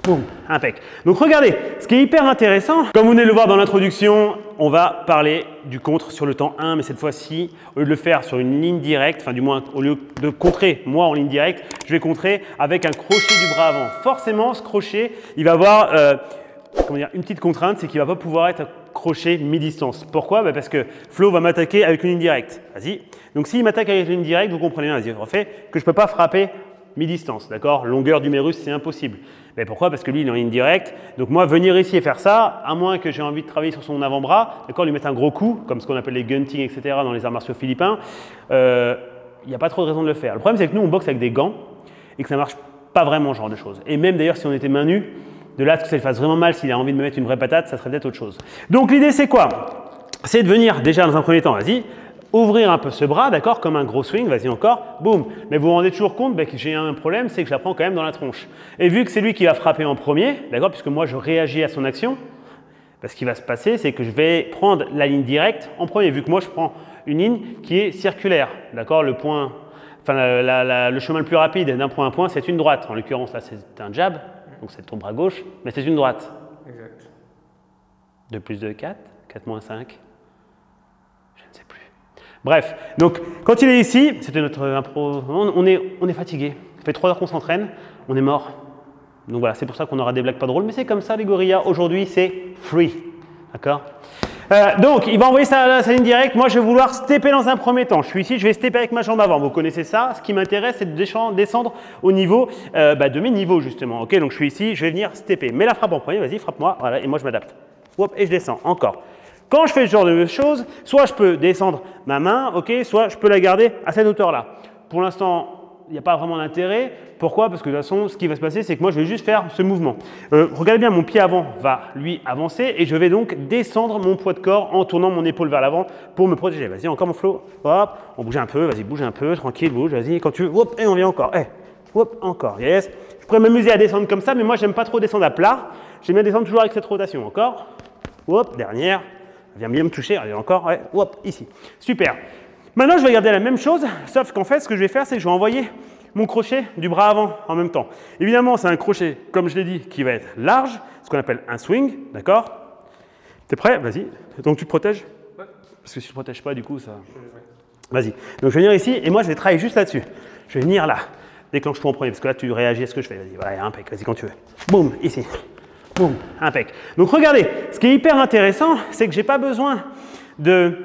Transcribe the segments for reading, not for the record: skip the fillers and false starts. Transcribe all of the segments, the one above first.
boum, impec. Donc regardez, ce qui est hyper intéressant, comme vous venez de le voir dans l'introduction, on va parler du contre sur le temps 1, mais cette fois-ci, au lieu de le faire sur une ligne directe, enfin du moins au lieu de contrer moi en ligne directe, je vais contrer avec un crochet du bras avant. Forcément, ce crochet, il va avoir une petite contrainte, c'est qu'il ne va pas pouvoir être crochet mi-distance. Pourquoi? Parce que Flo va m'attaquer avec une ligne directe. Vas-y. Donc s'il m'attaque avec une ligne directe, vous comprenez bien, vas-y, refais, que je ne peux pas frapper mi-distance, d'accord? Longueur d'humérus, c'est impossible. Mais pourquoi? Parce que lui, il est en ligne directe. Donc moi, venir ici et faire ça, à moins que j'ai envie de travailler sur son avant-bras, d'accord, lui mettre un gros coup, comme ce qu'on appelle les gunting, etc., dans les arts martiaux philippins, il n'y a pas trop de raison de le faire. Le problème, c'est que nous, on boxe avec des gants et que ça ne marche pas vraiment, ce genre de choses. Et même d'ailleurs, si on était main nue, de là à ce que ça lui fasse vraiment mal, s'il a envie de me mettre une vraie patate, ça serait peut-être autre chose. Donc l'idée, c'est quoi? C'est de venir, déjà, dans un premier temps, vas-y, ouvrir un peu ce bras, d'accord, comme un gros swing, vas-y encore, boum. Mais vous vous rendez toujours compte que j'ai un problème, c'est que je la prends quand même dans la tronche. Et vu que c'est lui qui va frapper en premier, d'accord, puisque moi je réagis à son action, ce qui va se passer, c'est que je vais prendre la ligne directe en premier, vu que moi je prends une ligne qui est circulaire, d'accord, le point, enfin le chemin le plus rapide d'un point à un point, c'est une droite. En l'occurrence, là, c'est un jab, donc c'est ton bras gauche, mais c'est une droite. Exact. 2 plus 2, 4, 4 moins 5. Bref, donc quand il est ici, c'était notre impro, on est fatigué. Ça fait 3 heures qu'on s'entraîne, on est mort. Donc voilà, c'est pour ça qu'on aura des blagues pas drôles, mais c'est comme ça les gorillas. Aujourd'hui, c'est free. D'accord? Donc, il va envoyer sa ligne directe. Moi, je vais vouloir stepper dans un premier temps. Je suis ici, je vais stepper avec ma jambe avant. Vous connaissez ça. Ce qui m'intéresse, c'est de descendre au niveau de mes niveaux, justement. Ok, donc je suis ici, je vais venir stepper. Mets la frappe en premier, vas-y, frappe-moi. Voilà, et moi, je m'adapte. Hop, et je descends. Encore. Quand je fais ce genre de choses, soit je peux descendre ma main, ok, soit je peux la garder à cette hauteur-là. Pour l'instant, il n'y a pas vraiment d'intérêt. Pourquoi? Parce que de toute façon, ce qui va se passer, c'est que moi, je vais juste faire ce mouvement. Regardez bien, mon pied avant va, lui, avancer et je vais donc descendre mon poids de corps en tournant mon épaule vers l'avant pour me protéger. Vas-y, encore mon flow. Hop, on bouge un peu, vas-y, bouge un peu, tranquille, bouge, vas-y, quand tu veux. Hop, et on vient encore. Hop, encore, yes. Je pourrais m'amuser à descendre comme ça, mais moi, j'aime pas trop descendre à plat. J'aime bien descendre toujours avec cette rotation. Encore. Hop, dernière. Viens bien me toucher, allez encore, ouais, hop, ici. Super. Maintenant, je vais garder la même chose, sauf qu'en fait, ce que je vais faire, c'est que je vais envoyer mon crochet du bras avant en même temps. Évidemment, c'est un crochet, comme je l'ai dit, qui va être large, ce qu'on appelle un swing, d'accord? T'es prêt? Vas-y. Donc, tu te protèges? Ouais. Parce que si tu ne protèges pas, du coup, ça… Vas-y. Donc, je vais venir ici et moi, je vais travailler juste là-dessus. Je vais venir là. Déclenche tout en premier, parce que là, tu réagis à ce que je fais. Vas-y, voilà, impec, vas-y quand tu veux. Boum, ici. Boum, impec. Donc regardez, ce qui est hyper intéressant, c'est que je n'ai pas besoin de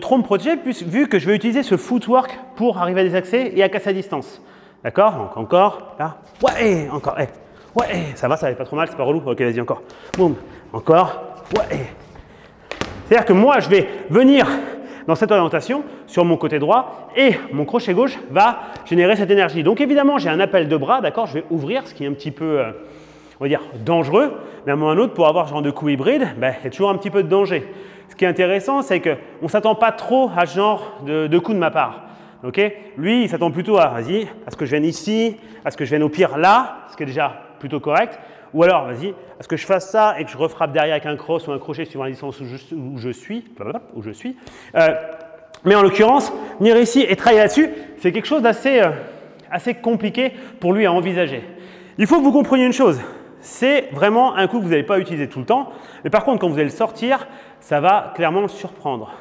trop me protéger, vu que je vais utiliser ce footwork pour arriver à des accès et à casser à distance. D'accord? Donc encore, là, ouais, encore, ouais, ça va aller pas trop mal, c'est pas relou. Ok, vas-y, encore. Boum, encore, ouais. C'est-à-dire que moi, je vais venir dans cette orientation sur mon côté droit et mon crochet gauche va générer cette énergie. Donc évidemment, j'ai un appel de bras, d'accord? Je vais ouvrir, ce qui est un petit peu… on va dire dangereux, mais à un moment ou à un autre, pour avoir ce genre de coup hybride, il y a toujours un petit peu de danger. Ce qui est intéressant, c'est qu'on ne s'attend pas trop à ce genre de coup de ma part. Okay? Lui, il s'attend plutôt à, vas-y, à ce que je vienne ici, à ce que je vienne au pire là, ce qui est déjà plutôt correct, ou alors, vas-y, à ce que je fasse ça et que je refrappe derrière avec un cross ou un crochet suivant la distance où je suis. Mais en l'occurrence, venir ici et travailler là-dessus, c'est quelque chose d'assez assez compliqué pour lui à envisager. Il faut que vous compreniez une chose. C'est vraiment un coup que vous n'allez pas utiliser tout le temps, mais par contre, quand vous allez le sortir, ça va clairement le surprendre.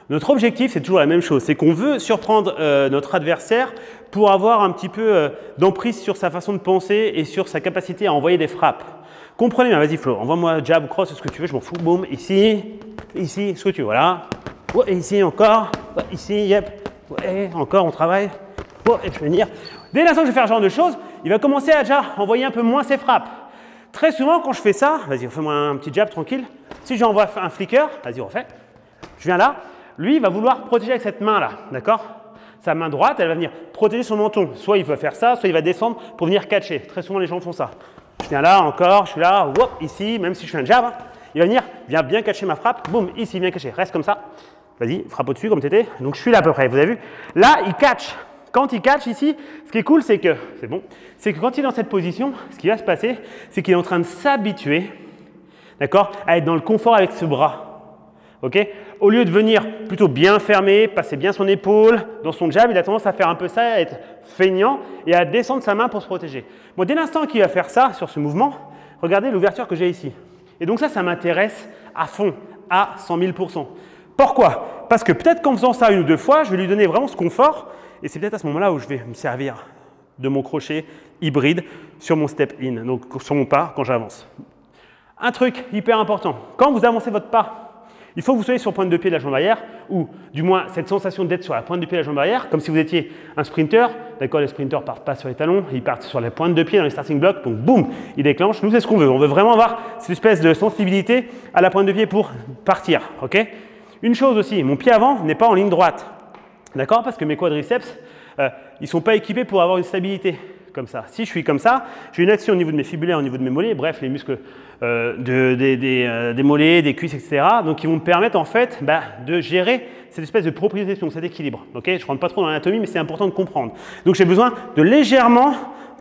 Notre objectif, c'est toujours la même chose, c'est qu'on veut surprendre notre adversaire pour avoir un petit peu d'emprise sur sa façon de penser et sur sa capacité à envoyer des frappes. Comprenez bien, vas-y Flo, envoie-moi jab ou cross, ce que tu veux, je m'en fous, boum, ici, ce que tu veux, voilà. Ouais, ici encore, ouais, ici, yep, ouais, encore, on travaille. Ouais, et je vais venir. Dès l'instant que je vais faire ce genre de choses, il va commencer à déjà envoyer un peu moins ses frappes. Très souvent, quand je fais ça, vas-y, refais-moi un petit jab tranquille. Si j'envoie un flicker, vas-y, refais. Je viens là. Lui, il va vouloir protéger avec cette main-là, d'accord? Sa main droite, elle va venir protéger son menton. Soit il va faire ça, soit il va descendre pour venir catcher. Très souvent, les gens font ça. Je viens là, encore, je suis là, hop, ici, même si je fais un jab, hein, il va venir, viens bien catcher ma frappe, boum, ici, viens catcher. Reste comme ça. Vas-y, frappe au-dessus comme tu étais. Donc, je suis là à peu près, vous avez vu? Là, il catch. Quand il catch ici, ce qui est cool, c'est que, c'est bon, c'est que quand il est dans cette position, ce qui va se passer, c'est qu'il est en train de s'habituer, d'accord, à être dans le confort avec ce bras. ok? Au lieu de venir plutôt bien fermé, passer bien son épaule dans son jab, il a tendance à faire un peu ça, à être feignant et à descendre sa main pour se protéger. Bon, dès l'instant qu'il va faire ça sur ce mouvement, regardez l'ouverture que j'ai ici. Et donc ça m'intéresse à fond, à 100 000%. Pourquoi? Parce que peut-être qu'en faisant ça une ou deux fois, je vais lui donner vraiment ce confort et c'est peut-être à ce moment-là où je vais me servir de mon crochet hybride sur mon step in, donc sur mon pas quand j'avance. Un truc hyper important, quand vous avancez votre pas, il faut que vous soyez sur la pointe de pied de la jambe arrière, ou du moins cette sensation d'être sur la pointe de pied de la jambe arrière, comme si vous étiez un sprinter. D'accord, les sprinters ne partent pas sur les talons, ils partent sur la pointe de pied dans les starting blocks, donc boum, ils déclenchent. Nous, c'est ce qu'on veut. On veut vraiment avoir cette espèce de sensibilité à la pointe de pied pour partir. Ok? Une chose aussi, mon pied avant n'est pas en ligne droite. D'accord? Parce que mes quadriceps, ils ne sont pas équipés pour avoir une stabilité comme ça. Si je suis comme ça, j'ai une action au niveau de mes fibulaires, au niveau de mes mollets, bref, les muscles des mollets, des cuisses, etc. Donc, qui vont me permettre en fait de gérer cette espèce de proprioception, cet équilibre. Okay, je ne rentre pas trop dans l'anatomie, mais c'est important de comprendre. Donc, j'ai besoin de légèrement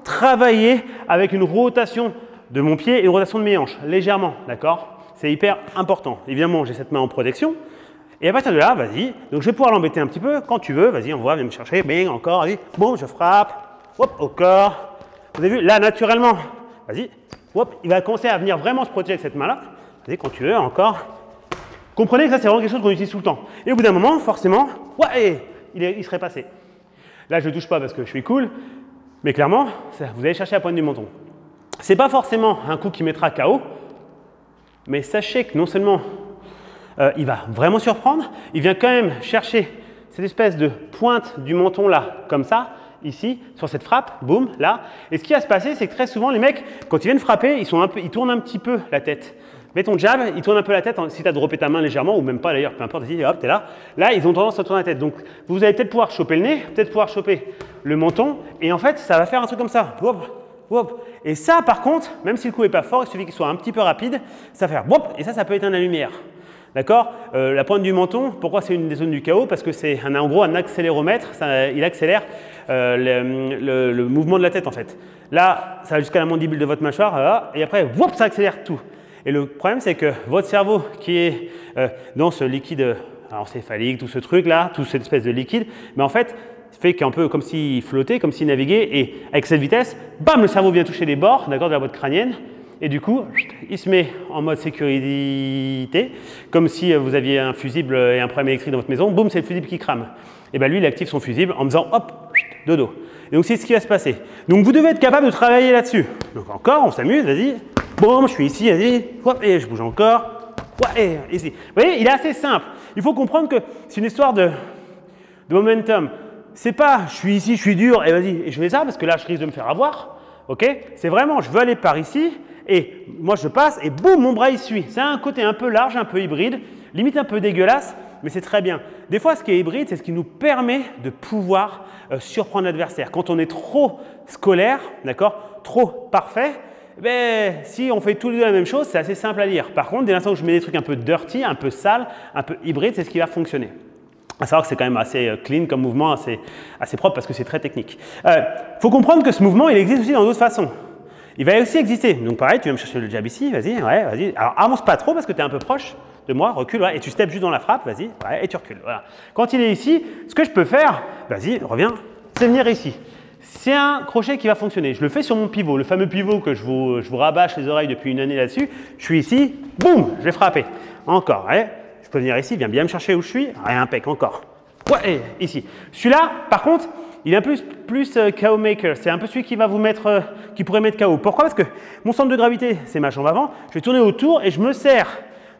travailler avec une rotation de mon pied et une rotation de mes hanches, légèrement, d'accord? C'est hyper important. Évidemment, j'ai cette main en protection. Et à partir de là, vas-y. Donc, je vais pouvoir l'embêter un petit peu quand tu veux. Vas-y, on voit, viens me chercher. Bing, encore, vas-y. Bon, je frappe. Hop, au corps. Vous avez vu, là, naturellement, vas-y. Hop, il va commencer à venir vraiment se protéger avec cette main-là. Vas-y, quand tu veux, encore. Comprenez que ça, c'est vraiment quelque chose qu'on utilise tout le temps. Et au bout d'un moment, forcément, ouais, il serait passé. Là, je ne touche pas parce que je suis cool. Mais clairement, vous allez chercher la pointe du menton. Ce n'est pas forcément un coup qui mettra KO. Mais sachez que non seulement il va vraiment surprendre, il vient quand même chercher cette espèce de pointe du menton là, comme ça, ici, sur cette frappe, boum, là. Et ce qui va se passer, c'est que très souvent, les mecs, quand ils viennent frapper, ils tournent un petit peu la tête. Mets ton jab, il tourne un peu la tête, si tu as droppé ta main légèrement, ou même pas d'ailleurs, peu importe, vas-y, hop, tu es là. Là, ils ont tendance à tourner la tête. Donc, vous allez peut-être pouvoir choper le nez, peut-être pouvoir choper le menton, et en fait, ça va faire un truc comme ça. Wop, wop. Et ça, par contre, même si le coup n'est pas fort, il suffit qu'il soit un petit peu rapide, ça va faire wop, et ça peut éteindre la lumière. D'accord? La pointe du menton, pourquoi c'est une des zones du chaos? Parce que c'est en gros un accéléromètre, il accélère le mouvement de la tête en fait. Là, ça va jusqu'à la mandibule de votre mâchoire, et après, whoop, ça accélère tout. Et le problème, c'est que votre cerveau qui est dans ce liquide encéphalique, tout ce truc-là, toute cette espèce de liquide, mais en fait, fait qu'un peu comme s'il flottait, comme s'il naviguait, et avec cette vitesse, bam, le cerveau vient toucher les bords, d'accord, de la boîte crânienne. Et du coup, il se met en mode sécurité, comme si vous aviez un fusible et un problème électrique dans votre maison. Boum, c'est le fusible qui crame. Et bien lui, il active son fusible en faisant hop, dodo. Et donc, c'est ce qui va se passer. Donc, vous devez être capable de travailler là-dessus. Donc, encore, on s'amuse, vas-y. Boum, je suis ici, vas-y. Hop, et je bouge encore. Ouais, ici. Vous voyez, il est assez simple. Il faut comprendre que c'est une histoire de momentum. C'est pas je suis ici, je suis dur, et vas-y, et je fais ça parce que là, je risque de me faire avoir. Ok? C'est vraiment, je veux aller par ici. Et moi, je passe et boum, mon bras, il suit. C'est un côté un peu large, un peu hybride, limite un peu dégueulasse, mais c'est très bien. Des fois, ce qui est hybride, c'est ce qui nous permet de pouvoir surprendre l'adversaire. Quand on est trop scolaire, d'accord, trop parfait, ben, si on fait tous les deux la même chose, c'est assez simple à lire. Par contre, dès l'instant où je mets des trucs un peu dirty, un peu sales, un peu hybride, c'est ce qui va fonctionner. À savoir que c'est quand même assez clean comme mouvement, assez propre parce que c'est très technique. Faut comprendre que ce mouvement, il existe aussi dans d'autres façons. Il va aussi exister. Donc pareil, tu viens me chercher le jab ici, vas-y, ouais, vas-y. Alors avance pas trop parce que tu es un peu proche de moi, recule, ouais, et tu steps juste dans la frappe, vas-y, ouais, et tu recules. Voilà. Quand il est ici, ce que je peux faire, vas-y, reviens, c'est venir ici. C'est un crochet qui va fonctionner. Je le fais sur mon pivot, le fameux pivot que je vous rabâche les oreilles depuis une année là-dessus. Je suis ici, boum, je vais frapper. Encore, ouais. Je peux venir ici, viens bien me chercher où je suis, ouais, impec, encore. Ouais, ici. Celui-là, par contre, il est un peu plus KO maker. C'est un peu celui qui va vous mettre, qui pourrait mettre KO. Pourquoi? Parce que mon centre de gravité, c'est ma jambe avant. Je vais tourner autour et je me sers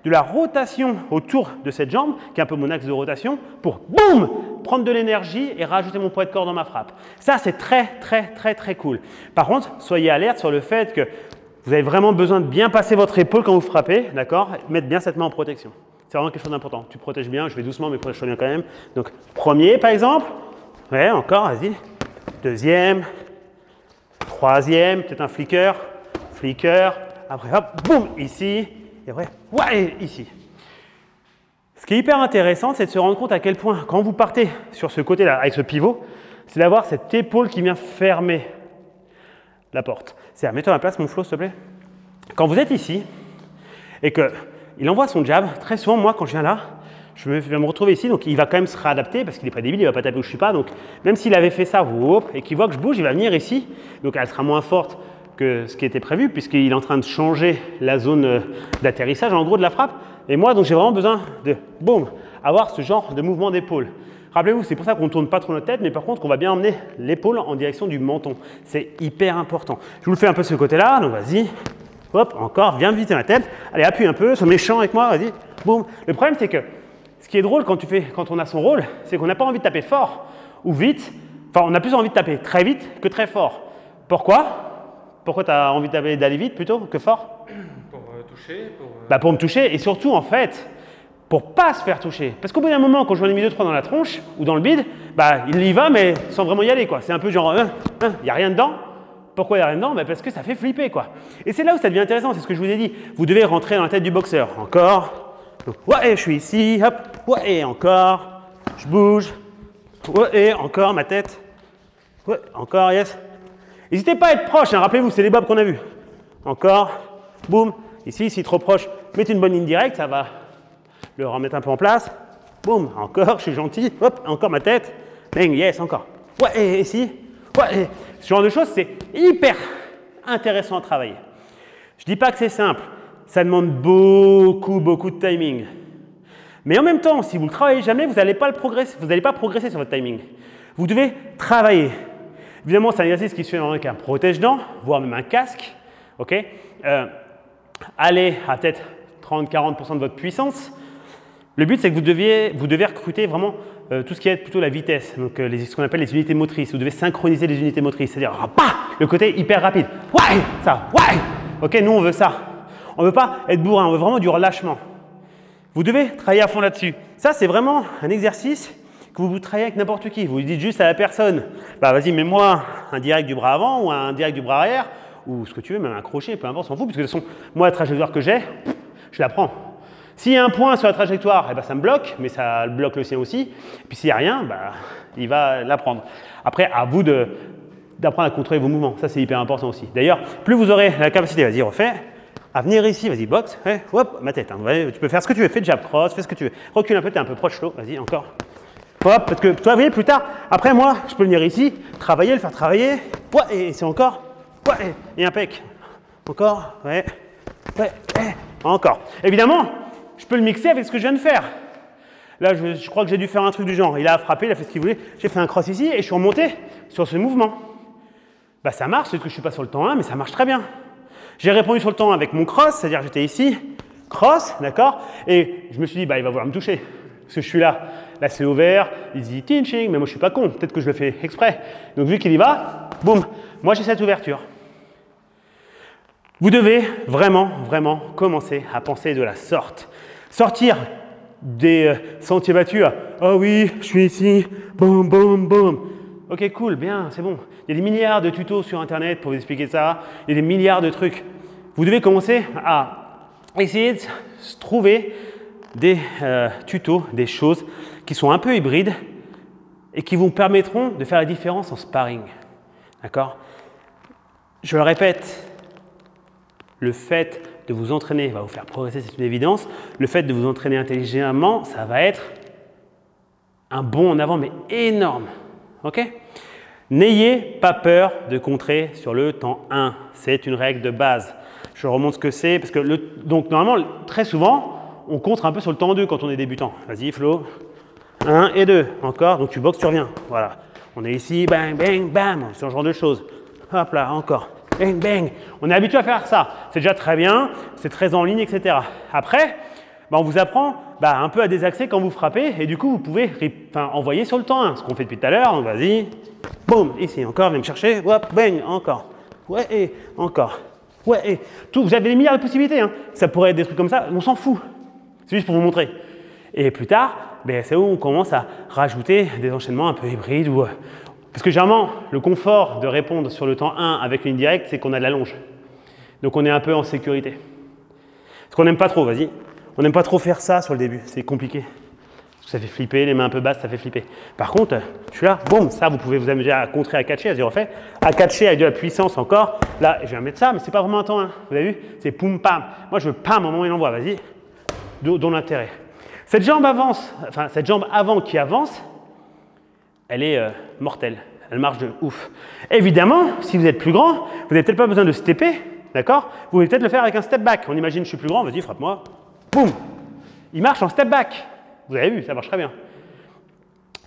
de la rotation autour de cette jambe, qui est un peu mon axe de rotation, pour boum, prendre de l'énergie et rajouter mon poids de corps dans ma frappe. Ça, c'est très, très, très, très cool. Par contre, soyez alerte sur le fait que vous avez vraiment besoin de bien passer votre épaule quand vous frappez, d'accord? Mettre bien cette main en protection. C'est vraiment quelque chose d'important. Tu protèges bien, je vais doucement, mais protège-toi bien quand même. Donc, premier, par exemple. Ouais, encore, vas-y. Deuxième. Troisième, peut-être un flicker. Flicker. Après, hop, boum, ici. Et après, ouais, ici. Ce qui est hyper intéressant, c'est de se rendre compte à quel point, quand vous partez sur ce côté-là, avec ce pivot, c'est d'avoir cette épaule qui vient fermer la porte. C'est-à-dire, mets-toi à la place, mon Flo, s'il te plaît. Quand vous êtes ici, et qu'il envoie son jab, très souvent, moi, quand je viens là, je vais me retrouver ici. Donc il va quand même se réadapter parce qu'il n'est pas débile, il ne va pas taper où je ne suis pas. Donc même s'il avait fait ça et qu'il voit que je bouge, il va venir ici. Donc elle sera moins forte que ce qui était prévu puisqu'il est en train de changer la zone d'atterrissage en gros de la frappe. Et moi, donc j'ai vraiment besoin de, boum, avoir ce genre de mouvement d'épaule. Rappelez-vous, c'est pour ça qu'on ne tourne pas trop notre tête, mais par contre, on va bien emmener l'épaule en direction du menton. C'est hyper important. Je vous le fais un peu de ce côté-là, donc vas-y. Hop, encore, viens visiter ma tête. Allez, appuie un peu, sois méchant avec moi, vas-y. Boum. Le problème, c'est que ce qui est drôle quand on a son rôle, c'est qu'on n'a pas envie de taper fort ou vite. Enfin, on a plus envie de taper très vite que très fort. Pourquoi? Pourquoi tu as envie d'aller vite plutôt que fort? Pour toucher. Pour me toucher et surtout, en fait, pour pas se faire toucher. Parce qu'au bout d'un moment, quand je ai mis 2-3 dans la tronche ou dans le bide, il y va, mais sans vraiment y aller, quoi. C'est un peu genre, il n'y a rien dedans. Pourquoi il n'y a rien dedans? Parce que ça fait flipper, quoi. Et c'est là où ça devient intéressant, c'est ce que je vous ai dit. Vous devez rentrer dans la tête du boxeur. Encore. Donc, ouais, je suis ici, hop, ouais, encore. Je bouge. Ouais, encore, ma tête. Ouais, encore, yes. N'hésitez pas à être proche, hein, rappelez-vous, c'est les bobs qu'on a vus. Encore, boum. Ici, trop proche, mettez une bonne ligne directe, ça va le remettre un peu en place. Boum, encore, je suis gentil. Hop, encore ma tête. Bang, yes, encore. Ouais, et ici. Ouais, et ce genre de choses, c'est hyper intéressant à travailler. Je ne dis pas que c'est simple. Ça demande beaucoup de timing. Mais en même temps, si vous ne le travaillez jamais, vous n'allez pas progresser sur votre timing. Vous devez travailler. Évidemment, c'est un exercice qui se fait avec un protège-dents, voire même un casque. Okay, allez à peut-être 30-40% de votre puissance. Le but, c'est que vous devez recruter vraiment tout ce qui est plutôt la vitesse, donc ce qu'on appelle les unités motrices. Vous devez synchroniser les unités motrices, c'est-à-dire le côté hyper rapide. Ouais, ça, ouais. Ok, nous on veut ça. On ne veut pas être bourrin, on veut vraiment du relâchement. Vous devez travailler à fond là-dessus. Ça, c'est vraiment un exercice que vous travaillez avec n'importe qui. Vous dites juste à la personne, vas-y, mets-moi un direct du bras avant ou un direct du bras arrière, ou ce que tu veux, même un crochet, peu importe, on s'en fout, parce que de toute façon, moi, la trajectoire que j'ai, je la prends. S'il y a un point sur la trajectoire, ça me bloque, mais ça bloque le sien aussi. Et puis s'il n'y a rien, il va l'apprendre. Après, à vous d'apprendre à contrôler vos mouvements. Ça, c'est hyper important aussi. D'ailleurs, plus vous aurez la capacité, vas-y, refais, à venir ici, vas-y, boxe, ouais, hop, ma tête. Hein, tu peux faire ce que tu veux, fais jab cross, fais ce que tu veux. Recule un peu, tu es un peu proche, slow, vas-y, encore. Hop, parce que toi, vous voyez, plus tard, après moi, je peux venir ici, travailler, le faire travailler, ouais, et c'est encore, ouais, et impec. Encore, ouais, encore. Évidemment, je peux le mixer avec ce que je viens de faire. Là, je crois que j'ai dû faire un truc du genre. Il a frappé, il a fait ce qu'il voulait. J'ai fait un cross ici et je suis remonté sur ce mouvement. Ça marche, c'est que je ne suis pas sur le temps 1, mais ça marche très bien. J'ai répondu sur le temps 1 avec mon cross, c'est-à-dire que j'étais ici, cross, d'accord? Et je me suis dit, il va vouloir me toucher. Parce que je suis là. Là, c'est ouvert, easy teaching, mais moi, je ne suis pas con. Peut-être que je le fais exprès. Donc, vu qu'il y va, boum, moi, j'ai cette ouverture. Vous devez vraiment commencer à penser de la sorte. Sortir des sentiers battus à « Oh oui, je suis ici, boum, boum, boum ». Ok, cool, bien, c'est bon. Il y a des milliards de tutos sur Internet pour vous expliquer ça. Il y a des milliards de trucs. Vous devez commencer à essayer de trouver des tutos, des choses qui sont un peu hybrides et qui vous permettront de faire la différence en sparring. D'accord? Je le répète, le fait de vous entraîner va vous faire progresser, c'est une évidence. Le fait de vous entraîner intelligemment, ça va être un bond en avant, mais énorme. Ok? N'ayez pas peur de contrer sur le temps 1. C'est une règle de base. Je remonte ce que c'est, parce que donc normalement, très souvent, on contre un peu sur le temps 2 quand on est débutant. Vas-y, Flo. 1 et 2. Encore. Donc tu boxes, tu reviens. Voilà. On est ici, bang, bang, bam. Ce genre de choses. Hop là, encore. Bang, bang. On est habitué à faire ça. C'est déjà très bien, c'est très en ligne, etc. Après, on vous apprend un peu à désaxer quand vous frappez et du coup, vous pouvez envoyer sur le temps 1, ce qu'on fait depuis tout à l'heure. Vas-y, boum, ici, encore, viens me chercher, hop, bang, encore. Ouais, et encore. Ouais, et tout. Vous avez des milliards de possibilités. Hein. Ça pourrait être des trucs comme ça, on s'en fout. C'est juste pour vous montrer. Et plus tard, c'est où on commence à rajouter des enchaînements un peu hybrides ou parce que généralement, le confort de répondre sur le temps 1 avec une ligne directe, c'est qu'on a de la longe. Donc on est un peu en sécurité. Ce qu'on n'aime pas trop, vas-y. On n'aime pas trop faire ça sur le début, c'est compliqué. Parce que ça fait flipper, les mains un peu basses, ça fait flipper. Par contre, je suis là, boum, ça vous pouvez vous amuser à contrer, à catcher, à se refait. À catcher avec de la puissance encore. Là, je vais mettre ça, mais c'est pas vraiment un temps 1. Vous avez vu? C'est poum pam. Moi, je veux pam au moment où il envoie, vas-y. Dans l'intérêt. Cette jambe avance, enfin cette jambe avant qui avance, elle est mortelle. Elle marche de ouf. Évidemment, si vous êtes plus grand, vous n'avez peut-être pas besoin de stepper, d'accord? Vous pouvez peut-être le faire avec un step back. On imagine, je suis plus grand, vas-y, frappe-moi. Boum! Il marche en step back. Vous avez vu, ça marche très bien.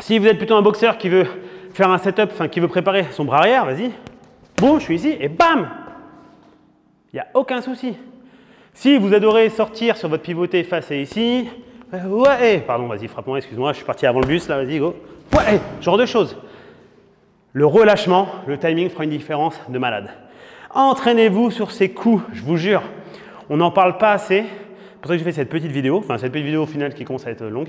Si vous êtes plutôt un boxeur qui veut faire un setup, enfin qui veut préparer son bras arrière, vas-y. Boum, je suis ici et bam! Il n'y a aucun souci. Si vous adorez sortir sur votre pivoté face et ici, ouais, pardon, vas-y, frappe-moi, excuse-moi, je suis parti avant le bus, là, vas-y, go. Ouais, genre de choses. Le relâchement, le timing fera une différence de malade. Entraînez-vous sur ces coups, je vous jure. On n'en parle pas assez. C'est pour ça que j'ai fait cette petite vidéo. Enfin, cette petite vidéo au final qui commence à être longue.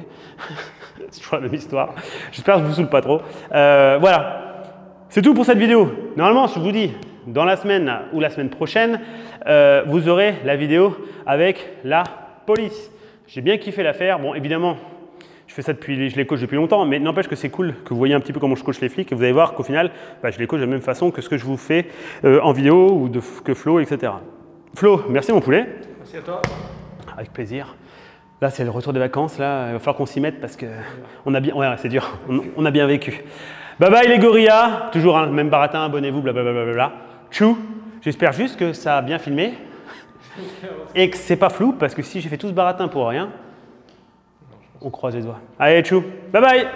C'est toujours la même histoire. J'espère que je ne vous saoule pas trop. Voilà. C'est tout pour cette vidéo. Normalement, je vous dis, dans la semaine ou la semaine prochaine, vous aurez la vidéo avec la police. J'ai bien kiffé la faire. Bon, évidemment, je fais ça depuis, je les coach depuis longtemps, mais n'empêche que c'est cool que vous voyez un petit peu comment je coach les flics et vous allez voir qu'au final, bah, je les coach de la même façon que ce que je vous fais en vidéo ou que Flo, etc. Flo, merci mon poulet. Merci à toi. Avec plaisir. Là, c'est le retour des vacances. Là, il va falloir qu'on s'y mette parce que on a bien, ouais, c'est dur. On a bien vécu. Bye bye les gorillas. Toujours le même baratin. Abonnez-vous. Blablabla. Tchou. J'espère juste que ça a bien filmé et que c'est pas flou parce que si j'ai fait tout ce baratin pour rien. On croise les doigts. Allez, tchou. Bye bye.